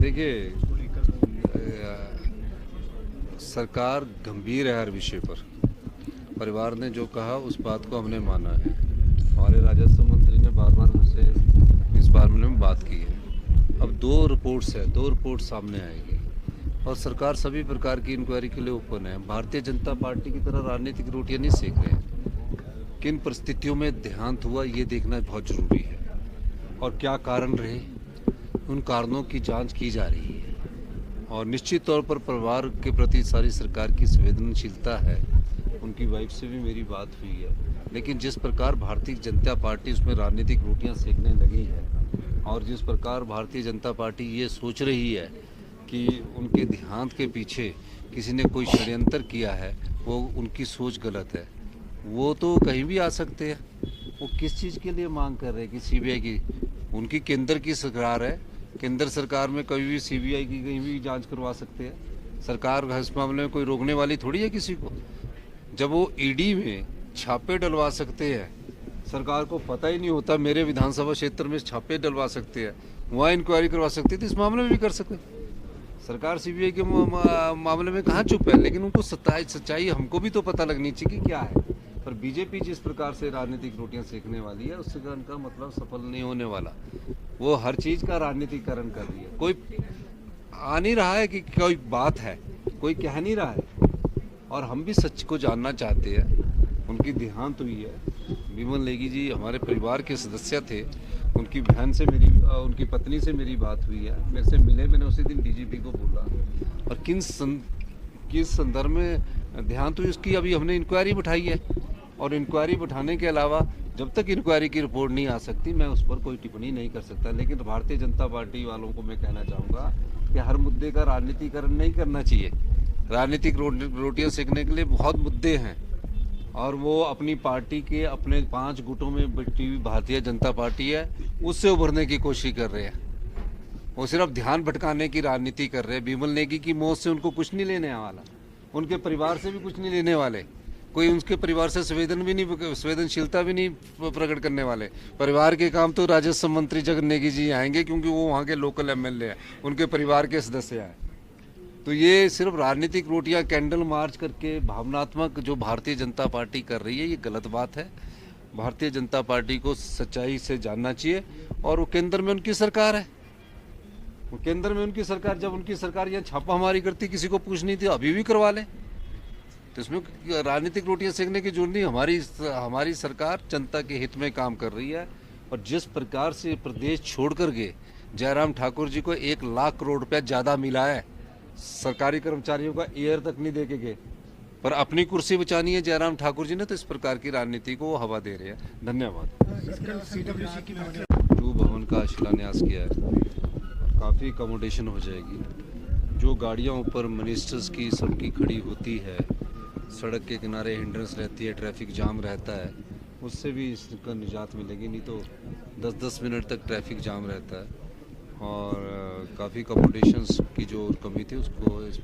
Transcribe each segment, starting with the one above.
देखिए, सरकार गंभीर है हर विषय पर। परिवार ने जो कहा उस बात को हमने माना है। हमारे राजस्व मंत्री ने बार बार मुझसे इस मामले में बात की है। अब दो रिपोर्ट सामने आएगी और सरकार सभी प्रकार की इंक्वायरी के लिए ओपन है। भारतीय जनता पार्टी की तरह राजनीतिक रोटियां नहीं सेक रहे हैं। किन परिस्थितियों में देहांत हुआ ये देखना बहुत जरूरी है और क्या कारण रहे, उन कारणों की जांच की जा रही है। और निश्चित तौर पर परिवार के प्रति सारी सरकार की संवेदनशीलता है। उनकी वाइफ से भी मेरी बात हुई है, लेकिन जिस प्रकार भारतीय जनता पार्टी उसमें राजनीतिक रोटियां सेकने लगी है और जिस प्रकार भारतीय जनता पार्टी ये सोच रही है कि उनके देहांत के पीछे किसी ने कोई षड्यंत्र किया है, वो उनकी सोच गलत है। वो तो कहीं भी आ सकते हैं। वो किस चीज़ के लिए मांग कर रहे हैं कि सीबीआई की, उनकी केंद्र की सरकार है, केंद्र सरकार में कभी भी सीबीआई की कहीं भी जांच करवा सकते हैं। सरकार इस मामले में कोई रोकने वाली थोड़ी है किसी को। जब वो ईडी में छापे डलवा सकते हैं, सरकार को पता ही नहीं होता मेरे विधानसभा क्षेत्र में छापे डलवा सकते हैं, वहाँ इंक्वायरी करवा सकते हैं, तो इस मामले में भी कर सकते हैं। सरकार सीबीआई के मामले में कहाँ चुप है, लेकिन उनको सच्चाई हमको भी तो पता लगनी चाहिए कि क्या है। पर बीजेपी जिस प्रकार से राजनीतिक रोटियां सेकने वाली है, उससे उनका मतलब सफल नहीं होने वाला। वो हर चीज़ का राजनीतिकरण कर रही है। कोई आ नहीं रहा है कि कोई बात है, कोई कह नहीं रहा है, और हम भी सच को जानना चाहते हैं। उनकी देहांत हुई है। विमल नेगी जी हमारे परिवार के सदस्य थे। उनकी बहन से उनकी पत्नी से मेरी बात हुई है, मेरे से मिले। मैंने उसी दिन डीजीपी को बोला, और किस संदर्भ में देहांत हुई उसकी अभी हमने इंक्वायरी बिठाई है। और इंक्वायरी बिठाने के अलावा जब तक इंक्वायरी की रिपोर्ट नहीं आ सकती, मैं उस पर कोई टिप्पणी नहीं कर सकता। लेकिन भारतीय जनता पार्टी वालों को मैं कहना चाहूँगा कि हर मुद्दे का राजनीतिकरण नहीं करना चाहिए। राजनीतिक रोटियां सेकने के लिए बहुत मुद्दे हैं, और वो अपनी पार्टी के अपने 5 गुटों में बटी हुई भारतीय जनता पार्टी है, उससे उभरने की कोशिश कर रहे हैं। वो सिर्फ ध्यान भटकाने की राजनीति कर रहे हैं। विमल नेगी की मौत से उनको कुछ नहीं लेने वाला, उनके परिवार से भी कुछ नहीं लेने वाले। कोई उनके परिवार से संवेदनशीलता भी नहीं प्रकट करने वाले। परिवार के काम तो राजस्व मंत्री जगन नेगी जी आएंगे, क्योंकि वो वहाँ के लोकल एमएलए हैं, उनके परिवार के सदस्य हैं। तो ये सिर्फ राजनीतिक रोटियां कैंडल मार्च करके भावनात्मक जो भारतीय जनता पार्टी कर रही है, ये गलत बात है। भारतीय जनता पार्टी को सच्चाई से जानना चाहिए, और वो केंद्र में उनकी सरकार है। वो केंद्र में उनकी सरकार, जब उनकी सरकार यहाँ छापामारी करती, किसी को पूछनी थी, अभी भी करवा ले। तो इसमें राजनीतिक रोटियां सेकने की जरूरत नहीं। हमारी सरकार जनता के हित में काम कर रही है। और जिस प्रकार से प्रदेश छोड़ कर गए, जयराम ठाकुर जी को 1 लाख करोड़ रुपया ज़्यादा मिला है। सरकारी कर्मचारियों का एयर तक नहीं दे के गए, पर अपनी कुर्सी बचानी है जयराम ठाकुर जी ने, तो इस प्रकार की राजनीति को वो हवा दे रहे हैं। धन्यवाद। 2 भवन का शिलान्यास किया है, काफ़ी अकोमोडेशन हो जाएगी। जो गाड़ियाँ ऊपर मिनिस्टर्स की सबकी खड़ी होती है, सड़क के किनारे हिंड्रेंस रहती है, ट्रैफिक जाम रहता है, उससे भी इसका निजात मिलेगी। नहीं तो 10-10 मिनट तक ट्रैफिक जाम रहता है। और काफ़ी अकोमोडेशंस की जो कमी थी, उसको इस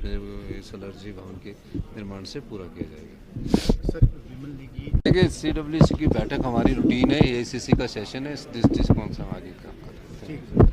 एलर्जी भवन के निर्माण से पूरा किया जाएगा। सर, विमल नेगी देखिए, CWC की बैठक हमारी रूटीन है, AICC का सेशन है, इस दृष्टि से कौन सा हम आगे काम कर रहे हैं।